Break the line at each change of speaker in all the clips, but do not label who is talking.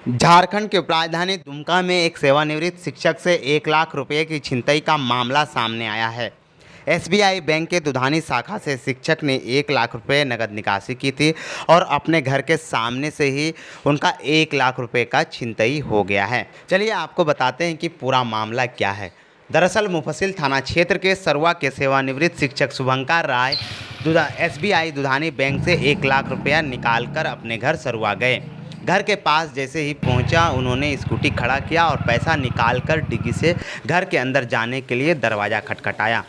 झारखंड की राजधानी दुमका में एक सेवानिवृत्त शिक्षक से 1 लाख रुपए की छिनतई का मामला सामने आया है। एसबीआई बैंक के दुधानी शाखा से शिक्षक ने 1 लाख रुपए नकद निकासी की थी और अपने घर के सामने से ही उनका 1 लाख रुपए का छिनतई हो गया है। चलिए आपको बताते हैं कि पूरा मामला क्या है। दरअसल मुफस्सिल थाना क्षेत्र के सरुआ के सेवानिवृत्त शिक्षक शुभंकर राय एसबीआई दुधानी बैंक से 1 लाख रुपया निकाल कर अपने घर सरुआ गए। घर के पास जैसे ही पहुंचा, उन्होंने स्कूटी खड़ा किया और पैसा निकालकर डिग्गी से घर के अंदर जाने के लिए दरवाज़ा खटखटाया।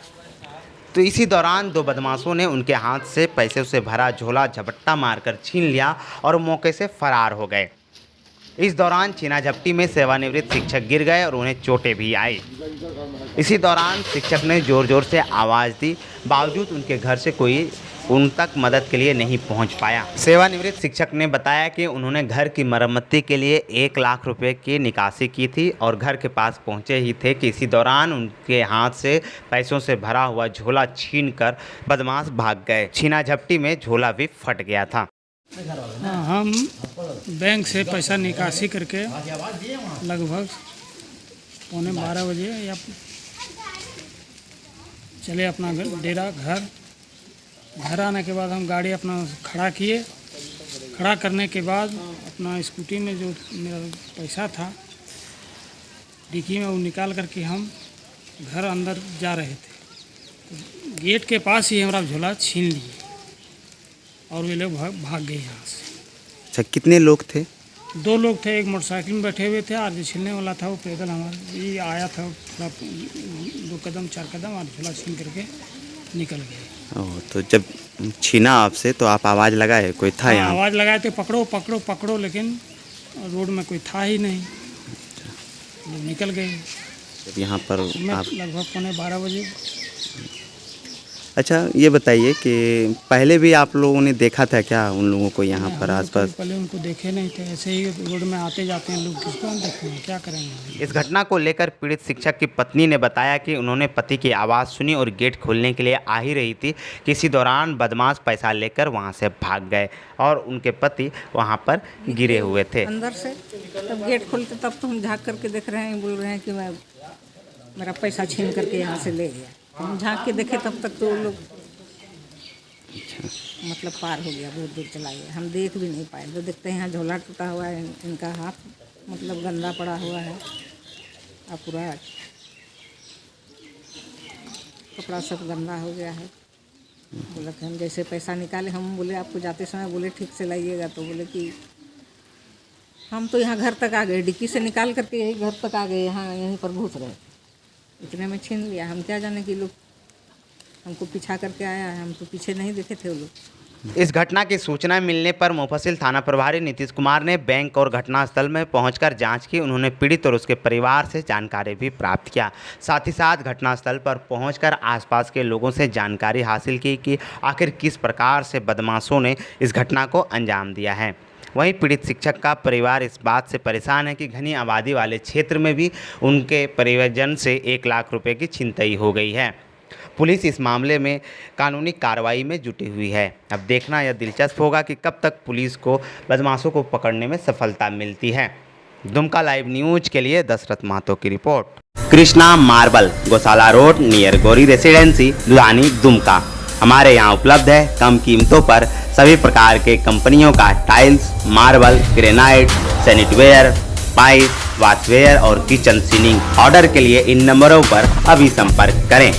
तो इसी दौरान दो बदमाशों ने उनके हाथ से पैसे से भरा झोला झपट्टा मारकर छीन लिया और मौके से फरार हो गए। इस दौरान छीना झपटी में सेवानिवृत्त शिक्षक गिर गए और उन्हें चोटें भी आई। इसी दौरान शिक्षक ने ज़ोर ज़ोर से आवाज़ दी, बावजूद उनके घर से कोई उन तक मदद के लिए नहीं पहुंच पाया। सेवानिवृत्त शिक्षक ने बताया कि उन्होंने घर की मरम्मती के लिए 1 लाख रुपए की निकासी की थी और घर के पास पहुंचे ही थे कि इसी दौरान उनके हाथ से पैसों से भरा हुआ झोला छीनकर बदमाश भाग गए। छीना झपटी में झोला भी फट गया था।
हम बैंक से पैसा निकासी करके लगभग 11:15 बजे या चले अपना डेरा घर आने के बाद हम गाड़ी अपना खड़ा किए। खड़ा करने के बाद अपना स्कूटी में जो मेरा पैसा था डिक्की में वो निकाल करके हम घर अंदर जा रहे थे। तो गेट के पास ही हमारा झोला छीन लिए और वे लोग भाग गए यहाँ से।
अच्छा, कितने लोग थे?
2 लोग थे, एक मोटरसाइकिल में बैठे हुए थे और जो छीनने वाला था वो पैदल हमारे ये आया था, थोड़ा 2 कदम 4 कदम और झोला छीन करके निकल गए।
ओह, तो जब छीना आपसे तो आप आवाज़ लगाए? कोई था यहाँ?
आवाज़ लगाए थे पकड़ो पकड़ो पकड़ो, लेकिन रोड में कोई था ही नहीं। लोग निकल गए।
जब यहाँ पर आप
लगभग 11:15 बजे।
अच्छा, ये बताइए कि पहले भी आप लोगों ने देखा था क्या उन लोगों को यहाँ पर आसपास?
पहले उनको देखे नहीं थे, ऐसे ही रोड में आते जाते हैं लोग, किसको हम देखेंगे, क्या करेंगे।
इस घटना को लेकर पीड़ित शिक्षक की पत्नी ने बताया कि उन्होंने पति की आवाज़ सुनी और गेट खोलने के लिए आ ही रही थी कि इसी दौरान बदमाश पैसा लेकर वहाँ से भाग गए और उनके पति वहाँ पर गिरे हुए थे।
अंदर से तब गेट खोलते तब तो हम झाँक करके देख रहे हैं, बोल रहे हैं कि मेरा पैसा छीन करके यहाँ से ले गया। हम झाँक के देखे तब तक तो लोग मतलब पार हो गया, बहुत दूर चला गया। हम देख भी नहीं पाए। जो देखते हैं यहाँ झोला टूटा हुआ है, इनका हाथ मतलब गंदा पड़ा हुआ है और पूरा कपड़ा सब गंदा हो गया है। बोले कि हम जैसे पैसा निकाले, हम बोले आपको जाते समय बोले ठीक से लाइएगा, तो बोले कि हम तो यहाँ घर तक आ गए, डिक्की से निकाल करके यही घर तक आ गए, यहाँ यहीं पर घुस रहे। इतने में छीन लिया। हम क्या जाने कि लोग हमको पीछा करके आया है, हम तो पीछे नहीं देखे थे वो लोग।
इस घटना की सूचना मिलने पर मुफस्सिल थाना प्रभारी नीतीश कुमार ने बैंक और घटनास्थल में पहुंचकर जांच की। उन्होंने पीड़ित और उसके परिवार से जानकारी भी प्राप्त किया। साथ ही साथ घटनास्थल पर पहुंचकर आसपास के लोगों से जानकारी हासिल की कि आखिर किस प्रकार से बदमाशों ने इस घटना को अंजाम दिया है। वहीं पीड़ित शिक्षक का परिवार इस बात से परेशान है कि घनी आबादी वाले क्षेत्र में भी उनके परिवारजन से 1 लाख रुपए की छिनतई हो गई है। पुलिस इस मामले में कानूनी कार्रवाई में जुटी हुई है। अब देखना यह दिलचस्प होगा कि कब तक पुलिस को बदमाशों को पकड़ने में सफलता मिलती है। दुमका लाइव न्यूज के लिए दशरथ महतो की रिपोर्ट। कृष्णा मार्बल, गौशाला road near Gauri residency, Dudhani, Dumka. हमारे यहाँ उपलब्ध है कम कीमतों पर सभी प्रकार के कंपनियों का टाइल्स, मार्बल, ग्रेनाइट, सैनिटवेयर, पाइप, वॉशवेयर और किचन सीलिंग। ऑर्डर के लिए इन नंबरों पर अभी संपर्क करें।